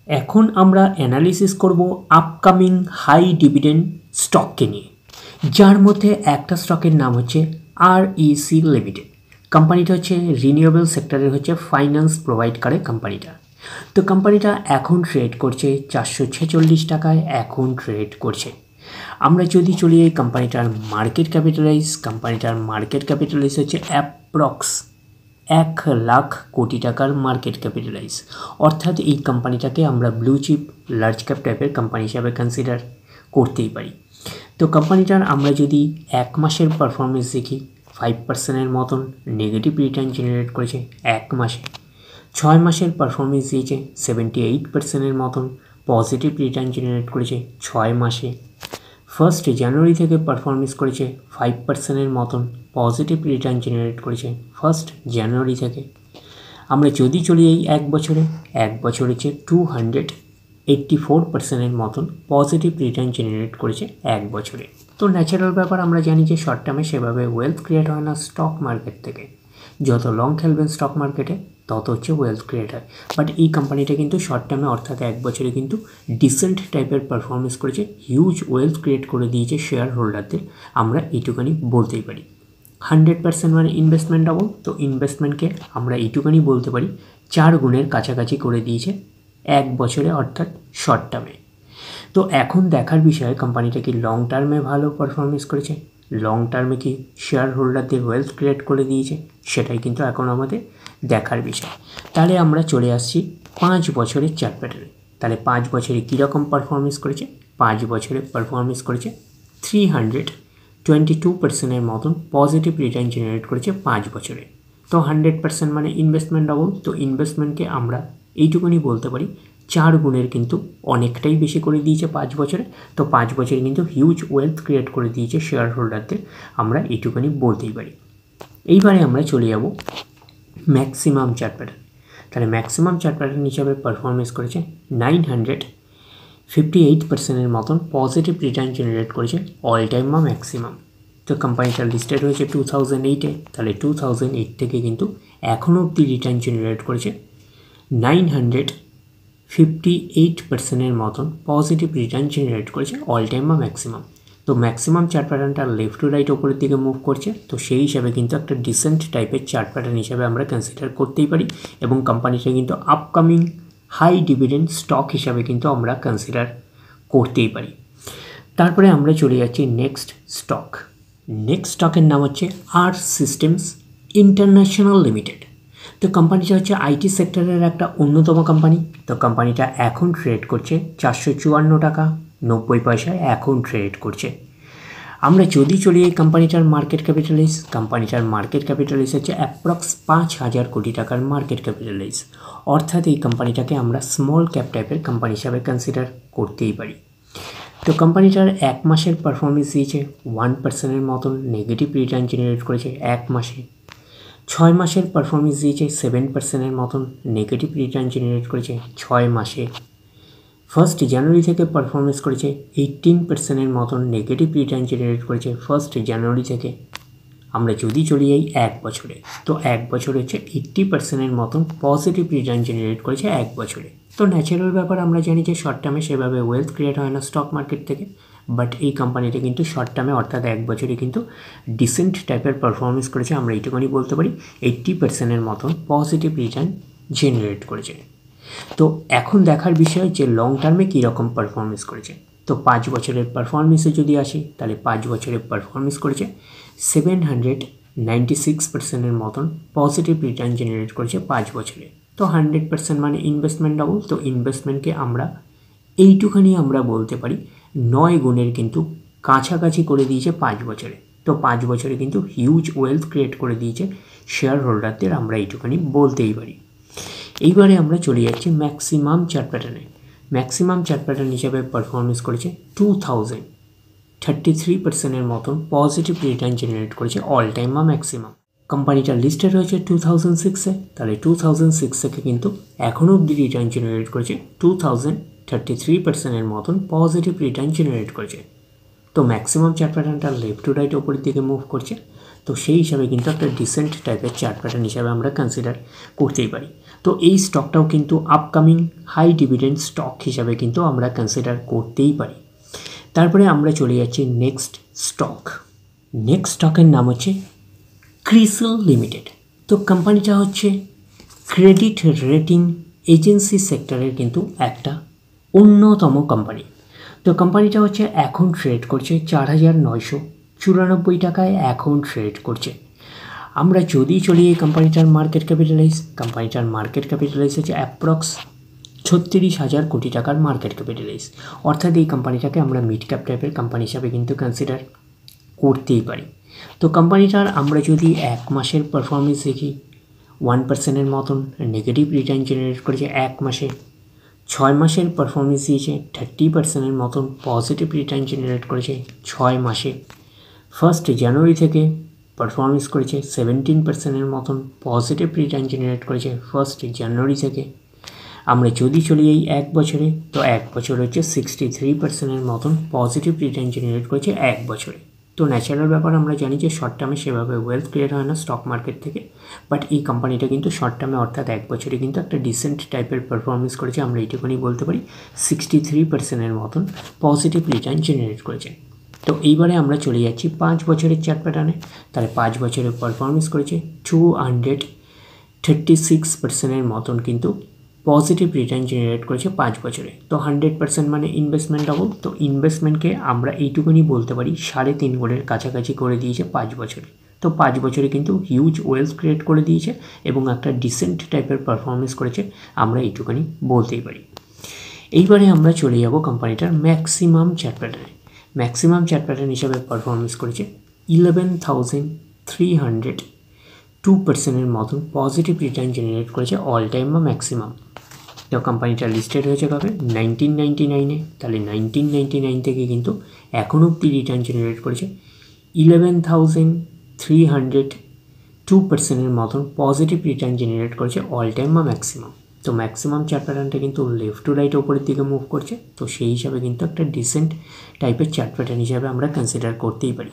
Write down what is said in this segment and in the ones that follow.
এখন আমরা অ্যানালিসিস করব আপকামিং হাই ডিভিডেন্ড স্টককে নিয়ে, যার মধ্যে একটা স্টকের নাম হচ্ছে REC লিমিটেড। কোম্পানিটা হচ্ছে রিনিউয়েবল সেক্টরের ফাইন্যান্স প্রোভাইড করে কোম্পানিটা। তো কোম্পানিটা এখন ট্রেড করছে 446 টাকায় এখন ট্রেড করছে। আমরা যদি চলি এই কোম্পানিটার মার্কেট ক্যাপিটালাইজ হচ্ছে অ্যাপ্রক্স 1,00,000 কোটি টাকার মার্কেট ক্যাপিটালাইজ। অর্থাৎ এই কোম্পানিটাকে আমরা ব্লু চিপ লার্জ ক্যাপ টাইপের কোম্পানি হিসাবে কনসিডার করতেই পারি। তো কোম্পানিটার আমরা যদি 1 মাসের পারফরমেন্স দেখি, 5%-এর মতন নেগেটিভ রিটার্ন জেনারেট করেছে 1 মাসে। 6 মাসের পারফরমেন্স দিয়েছে 78%-এর মতন পজিটিভ রিটার্ন জেনারেট করেছে 6 মাসে। 1 জানুয়ারি থেকে পারফরমেন্স করেছে 5%-এর মতন পজিটিভ রিটার্ন জেনারেট করেছে 1 জানুয়ারি থেকে। আমরা যদি চলি এই 1 বছরে 284%-এর মতন পজিটিভ রিটার্ন জেনারেট করেছে 1 বছরে। তো ন্যাচারাল ব্যাপার, আমরা জানি যে শর্ট টার্মে সেভাবে ওয়েলথ ক্রিয়েট হয় না স্টক মার্কেট থেকে। যত লং খেলবেন স্টক মার্কেটে তত ওয়েলথ ক্রিয়েট হয়। বাট এই কোম্পানিটা কিন্তু শর্ট টার্মে অর্থাৎ 1 বছরে কিন্তু ডিসেন্ট টাইপের পারফরমেন্স করেছে, হিউজ ওয়েলথ ক্রিয়েট করে দিয়েছে শেয়ার হোল্ডারদের, আমরা এইটুখানি বলতেই পারি। 100% মানে ইনভেস্টমেন্ট ডাবল। তো ইনভেস্টমেন্টকে আমরা এইটুখানি বলতে পারি 4 গুণের কাছাকাছি করে দিয়েছে 1 বছরে অর্থাৎ শর্ট টার্মে। তো এখন দেখার বিষয় কোম্পানিটা কি লং টার্মে ভালো পারফরমেন্স করেছে, লং টার্মে কি শেয়ার হোল্ডারদের ওয়েলথ ক্রিয়েট করে দিয়েছে, সেটাই কিন্তু এখন আমাদের দেখার বিষয়। তাহলে আমরা চলে আসছি 5 বছরের চার্ট প্যাটার্নে। তাহলে 5 বছরে কীরকম পারফরমেন্স করেছে? 5 বছরে পারফরমেন্স করেছে 322%-এর মতন পজিটিভ রিটার্ন জেনারেট করেছে 5 বছরে। তো 100% মানে ইনভেস্টমেন্ট ডাবল। তো ইনভেস্টমেন্টকে আমরা এইটুকুনি বলতে পারি 4 গুণের কিন্তু অনেকটাই বেশি করে দিয়েছে 5 বছরে। তো 5 বছরে কিন্তু হিউজ ওয়েলথ ক্রিয়েট করে দিয়েছে শেয়ার হোল্ডারদের, আমরা এইটুকুনি বলতেই পারি। এইবারে আমরা চলে যাব ম্যাক্সিমাম চার্ট প্যাটার্ন। তাহলে ম্যাক্সিমাম চার্ট প্যাটার্ন হিসাবে পারফরমেন্স করেছে 958%-এর মতন পজিটিভ রিটার্ন জেনারেট করেছে অল টাইম বা ম্যাক্সিমাম। তো কোম্পানিটা লিস্টেড হয়েছে 2008-এ। তাহলে 2008 থেকে কিন্তু এখনও অবধি রিটার্ন জেনারেট করেছে 958%-এর মতন পজিটিভ রিটার্ন জেনারেট করেছে অল টাইম বা ম্যাক্সিমাম। তো ম্যাক্সিমাম চার্ট প্যাটার্নটা লেফট টু রাইট ওপরের দিকে মুভ করছে। তো সেই হিসাবে কিন্তু একটা ডিসেন্ট টাইপের চার্ট প্যাটার্ন হিসাবে আমরা কনসিডার করতেই পারি, এবং কোম্পানিটা কিন্তু আপকামিং হাই ডিভিডেন্ড স্টক হিসাবে কিন্তু আমরা কনসিডার করতেই পারি। তারপরে আমরা চলে যাচ্ছি নেক্সট স্টকের নাম হচ্ছে আর্চ সিস্টেমস ইন্টারন্যাশনাল লিমিটেড। তো কোম্পানিটা হচ্ছে আইটি সেক্টরের একটা অন্যতম কোম্পানি। তো কোম্পানিটা এখন ট্রেড করছে 454 টাকা 90 পয়সায় এখন ট্রেড করছে। আমরা যদি চলি এই কোম্পানিটার মার্কেট ক্যাপিটালাইজ হচ্ছে অ্যাপ্রক্স 5,000 কোটি টাকার মার্কেট ক্যাপিটালাইজ। অর্থাৎ এই কোম্পানিটাকে আমরা স্মল ক্যাপ টাইপের কোম্পানি হিসাবে কনসিডার করতেই পারি। তো কোম্পানিটার 1 মাসের পারফরমেন্স দিয়েছে 1%-এর মতন নেগেটিভ রিটার্ন জেনারেট করেছে 1 মাসে। 6 মাসের পারফরমেন্স দিয়েছে 7%-এর মতন নেগেটিভ রিটার্ন জেনারেট করেছে 6 মাসে। 1 জানুয়ারি থেকে পারফরমেন্স করেছে 18%-এর মতন নেগেটিভ রিটার্ন জেনারেট করেছে 1 জানুয়ারি থেকে। আমরা যদি চলি এই 1 বছরে, তো 1 বছরে হচ্ছে 80%-এর মতন পজিটিভ রিটার্ন জেনারেট করেছে 1 বছরে। তো ন্যাচারাল ব্যাপার, আমরা জানি যে শর্ট টার্মে সেভাবে ওয়েলথ ক্রিয়েট হয় না স্টক মার্কেট থেকে। বাট এই কোম্পানিটা কিন্তু শর্ট টার্মে অর্থাৎ 1 বছরে কিন্তু ডিসেন্ট টাইপের পারফরমেন্স করেছে, আমরা এইটুকুনি বলতে পারি 80%-এর মতন পজিটিভ রিটার্ন জেনারেট করেছে। তো এখন দেখার বিষয় যে লং টার্মে কীরকম পারফরমেন্স করেছে। তো 5 বছরের পারফরমেন্সে যদি আসি, তাহলে 5 বছরের পারফরমেন্স করেছে 796%-এর মতন পজিটিভ রিটার্ন জেনারেট করেছে 5 বছরে। তো 100% মানে ইনভেস্টমেন্ট ডাবল। তো ইনভেস্টমেন্টকে আমরা এইটুখানি আমরা বলতে পারি 9 গুণের কিন্তু কাছাকাছি করে দিয়েছে 5 বছরে। তো 5 বছরে কিন্তু হিউজ ওয়েলথ ক্রিয়েট করে দিয়েছে শেয়ার হোল্ডারদের, আমরা এইটুখানি বলতেই পারি। এইবারে আমরা চলে যাচ্ছি ম্যাক্সিমাম চার্ট প্যাটার্নে। ম্যাক্সিমাম চার্ট প্যাটার্ন হিসাবে পারফরমেন্স করেছে 2033%-এর মতন পজিটিভ রিটার্ন জেনারেট করেছে অল টাইম বা ম্যাক্সিমাম। কোম্পানিটা লিস্টেড হয়েছে 2006-এ। তাহলে 2006 থেকে কিন্তু এখনও অবধি রিটার্ন জেনারেট করেছে 2033%-এর মতন পজিটিভ রিটার্ন জেনারেট করেছে। তো ম্যাক্সিমাম চার্ট প্যাটার্নটা লেফট টু রাইট ওপরের দিকে মুভ করছে। তো সেই হিসাবে কিন্তু একটা ডিসেন্ট টাইপের চার্ট প্যাটার্ন হিসাবে আমরা কনসিডার করতেই পারি। তো এই স্টকটাও কিন্তু আপকামিং হাই ডিভিডেন্ড স্টক হিসাবে কিন্তু আমরা কনসিডার করতেই পারি। তারপরে আমরা চলে যাচ্ছি নেক্সট স্টকের নাম হচ্ছে ক্রিসিল লিমিটেড। তো কোম্পানিটা হচ্ছে ক্রেডিট রেটিং এজেন্সি সেক্টরের কিন্তু একটা অন্যতম কোম্পানি। তো কোম্পানিটা হচ্ছে এখন ট্রেড করছে 4,994 টাকায় এখন ট্রেড করছে। আমরা যদি চলি এই কোম্পানিটার মার্কেট ক্যাপিটালাইজ হচ্ছে অ্যাপ্রক্স 36,000 কোটি টাকার মার্কেট ক্যাপিটালাইজ। অর্থাৎ এই কোম্পানিটাকে আমরা মিড ক্যাপ টাইপের কোম্পানি হিসাবে কিন্তু কনসিডার করতেই পারি। তো কোম্পানিটার আমরা যদি 1 মাসের পারফরমেন্স দেখি 1%-এর মতন নেগেটিভ রিটার্ন জেনারেট করেছে 1 মাসে। 6 মাসের পারফরমেন্স দিয়েছে 30%-এর মতন পজিটিভ রিটার্ন জেনারেট করেছে 6 মাসে। 1 জানুয়ারি থেকে পারফরমেন্স করেছে 17%-এর মতন পজিটিভ রিটার্ন জেনারেট করেছে 1 জানুয়ারি থেকে। আমরা যদি চলি এই 1 বছরে, তো 1 বছর হচ্ছে 63%-এর মতন পজিটিভ রিটার্ন জেনারেট করেছে 1 বছরে। তো ন্যাচারাল ব্যাপার আমরা জানি যে শর্ট টার্মে সেভাবে ওয়েলথ ক্রিয়েট হয় না স্টক মার্কেট থেকে, বাট এই কোম্পানিটা কিন্তু শর্ট টার্মে অর্থাৎ 1 বছরে কিন্তু একটা ডিসেন্ট টাইপের পারফরমেন্স করেছে। আমরা এইটুকুনি বলতে পারি 63%-এর মতন পজিটিভ রিটার্ন জেনারেট করেছে। তো এইবারে আমরা চলে যাচ্ছি 5 বছরের চার্ট প্যাটার্নে। তাহলে 5 বছরের পারফরমেন্স করেছে 236%-এর মতন কিন্তু পজিটিভ রিটার্ন জেনারেট করেছে 5 বছরে। তো 100% মানে ইনভেস্টমেন্ট ডাবল। তো ইনভেস্টমেন্টকে আমরা এইটুকুনি বলতে পারি 3.5 গুণের কাছাকাছি করে দিয়েছে 5 বছরে। তো 5 বছরে কিন্তু হিউজ ওয়েলথ ক্রিয়েট করে দিয়েছে এবং একটা ডিসেন্ট টাইপের পারফরমেন্স করেছে, আমরা এইটুকুনি বলতেই পারি। এইবারে আমরা চলে যাব কোম্পানিটার ম্যাক্সিমাম চার্ট প্যাটার্নে। ম্যাক্সিমাম চার্ট প্যাটার্ন হিসাবে পারফরমেন্স করেছে 11,302%-এর মতন পজিটিভ রিটার্ন জেনারেট করেছে অল টাইম বা ম্যাক্সিমাম। তো কোম্পানিটা লিস্টেড হয়েছে কবে 1999-এ। তাহলে 1999 থেকে কিন্তু এখন অব্দি রিটার্ন জেনারেট করেছে 11,302%-এর মতন পজিটিভ রিটার্ন জেনারেট করেছে অল টাইম বা ম্যাক্সিমাম। তো ম্যাক্সিমাম চার্ট প্যাটার্নটা কিন্তু লেফট টু রাইট ওপরের দিকে মুভ করছে। তো সেই হিসাবে কিন্তু একটা ডিসেন্ট টাইপের চার্ট প্যাটার্ন হিসাবে আমরা কনসিডার করতেই পারি।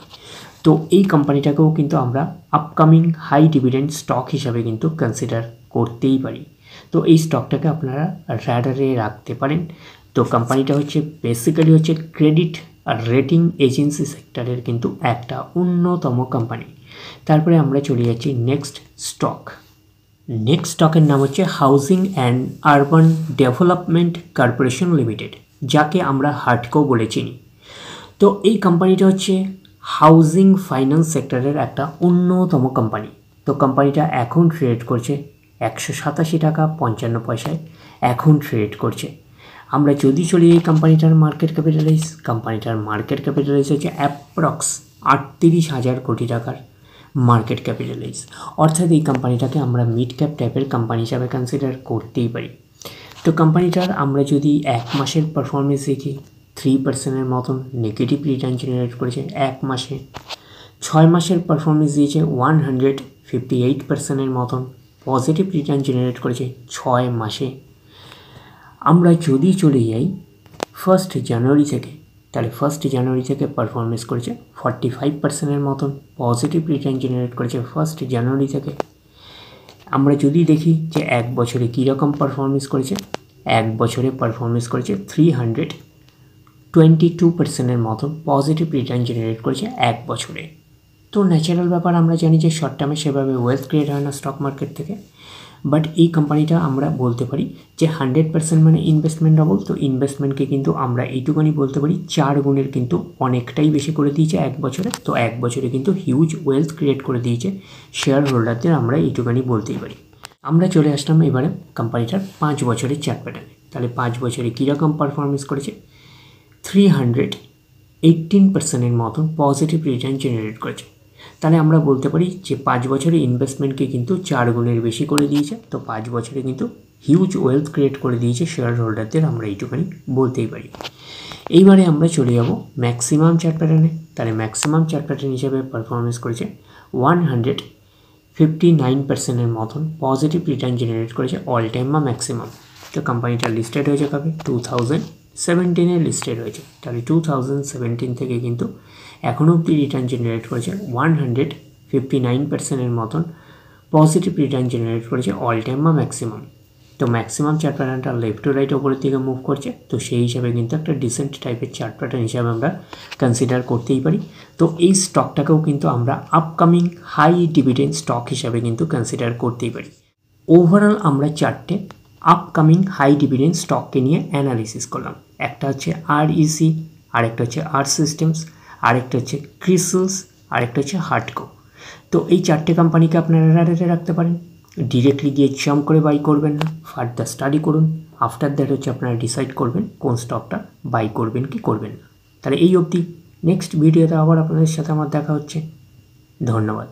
তো এই কোম্পানিটাকেও কিন্তু আমরা আপকামিং হাই ডিভিডেন্ড স্টক হিসাবে কিন্তু কনসিডার করতেই পারি। তো এই স্টকটাকে আপনারা র্যাডারে রাখতে পারেন। তো কোম্পানিটা হচ্ছে বেসিক্যালি হচ্ছে ক্রেডিট আর রেটিং এজেন্সি সেক্টরের কিন্তু একটা অন্যতম কোম্পানি। তারপরে আমরা চলে যাচ্ছি নেক্সট স্টকের নাম হচ্ছে housing and urban development corporation limited, যাকে আমরা হাডকো বলে চিনি। তো এই কোম্পানিটা হচ্ছে হাউজিং ফাইন্যান্স সেক্টরের একটা অন্যতম কোম্পানি। তো কোম্পানিটা এখন ট্রেড করছে 187 টাকা 55 পয়সায় এখন ট্রেড করছে। আমরা যদি চলি এই কোম্পানিটার মার্কেট ক্যাপিটালাইজ হচ্ছে অ্যাপ্রক্স 38,000 কোটি টাকার মার্কেট ক্যাপিটালাইজ। অর্থাৎ এই কোম্পানিটাকে আমরা মিড ক্যাপ টাইপের কোম্পানি হিসাবে কনসিডার করতেই পারি। তো কোম্পানিটার আমরা যদি 1 মাসের পারফরমেন্স দেখি 3%-এর মতন নেগেটিভ রিটার্ন জেনারেট করেছে 1 মাসে। 6 মাসের পারফরমেন্স দিয়েছে 158%-এর মতন পজিটিভ রিটার্ন জেনারেট করেছে 6 মাসে। আমরা যদি চলে যাই 1 জানুয়ারি থেকে, তাহলে 1 জানুয়ারি থেকে পারফরমেন্স করেছে 45%-এর মতন পজিটিভ রিটার্ন জেনারেট করেছে 1 জানুয়ারি থেকে। আমরা যদি দেখি যে 1 বছরে কীরকম পারফরমেন্স করেছে, 1 বছরে পারফরমেন্স করেছে 322%-এর মতন পজিটিভ রিটার্ন জেনারেট করেছে 1 বছরে। তো ন্যাচারাল ব্যাপার আমরা জানি যে শর্ট টার্মে সেভাবে ওয়েলথ ক্রিয়েট হয় না স্টক মার্কেট থেকে, বাট এই কোম্পানিটা আমরা বলতে পারি যে 100% মানে ইনভেস্টমেন্ট ডাবল। তো ইনভেস্টমেন্টকে কিন্তু আমরা এইটুকুনি বলতে পারি 4 গুণের কিন্তু অনেকটাই বেশি করে দিয়েছে 1 বছরে। তো 1 বছরে কিন্তু হিউজ ওয়েলথ ক্রিয়েট করে দিয়েছে শেয়ার হোল্ডারদের, আমরা এইটুকুনি বলতেই পারি। আমরা চলে আসলাম এবারে কোম্পানিটার 5 বছরের চার্ট প্যাটার্নে। তাহলে 5 বছরে কীরকম পারফরমেন্স করেছে 318%-এর মতন পজিটিভ রিটার্ন জেনারেট করেছে। তাহলে আমরা বলতে পারি যে 5 বছরে ইনভেস্টমেন্টকে কিন্তু 4 গুণের বেশি করে দিয়েছে। তো 5 বছরে কিন্তু হিউজ ওয়েলথ ক্রিয়েট করে দিয়েছে শেয়ার হোল্ডারদের, আমরা এইটুকুনি বলতেই পারি। এইবারে আমরা চলে যাব ম্যাক্সিমাম চার্ট প্যাটার্নে। তাহলে ম্যাক্সিমাম চার্ট প্যাটার্ন হিসেবে পারফরমেন্স করেছে 159%-এর মতন পজিটিভ রিটার্ন জেনারেট করেছে অল টাইম বা ম্যাক্সিমাম। তো কোম্পানিটা লিস্টেড হয়েছে কবে 2017-এ লিস্টেড হয়েছে। তাহলে 2017 থেকে কিন্তু এখনও অবধি রিটার্ন জেনারেট করেছে 59%-এর মতন পজিটিভ রিটার্ন জেনারেট করেছে অল টাইম বা ম্যাক্সিমাম। তো ম্যাক্সিমাম চার্ট প্যাটার্নটা লেফট টু রাইট ওপরের দিকে মুভ করছে, তো সেই হিসাবে কিন্তু একটা ডিসেন্ট টাইপের চার্ট প্যাটার্ন হিসাবে আমরা কনসিডার করতেই পারি। তো এই স্টকটাকেও কিন্তু আমরা আপকামিং হাই ডিভিডেন্ড স্টক হিসাবে কিন্তু কনসিডার করতেই পারি। ওভারঅল আমরা চারটে আপকামিং হাই ডিভিডেন্ড স্টককে নিয়ে অ্যানালিসিস করলাম। একটা হচ্ছে REC, আরেকটা হচ্ছে আর্ট সিস্টেমস, আরেকটা হচ্ছে ক্রিসেলস, আরেকটা হচ্ছে হার্টকো। তো এই চারটে কোম্পানিকে আপনারা রাডারে রাখতে পারেন। ডিরেক্টলি গিয়ে জাম্প করে বাই করবেন না, ফার্দার স্টাডি করুন। আফটার দ্যাট হচ্ছে আপনারা ডিসাইড করবেন কোন স্টকটা বাই করবেন কি করবেন না। তাহলে এই অবধি, নেক্সট ভিডিওতে আবার আপনাদের সাথে আমার দেখা হচ্ছে। ধন্যবাদ।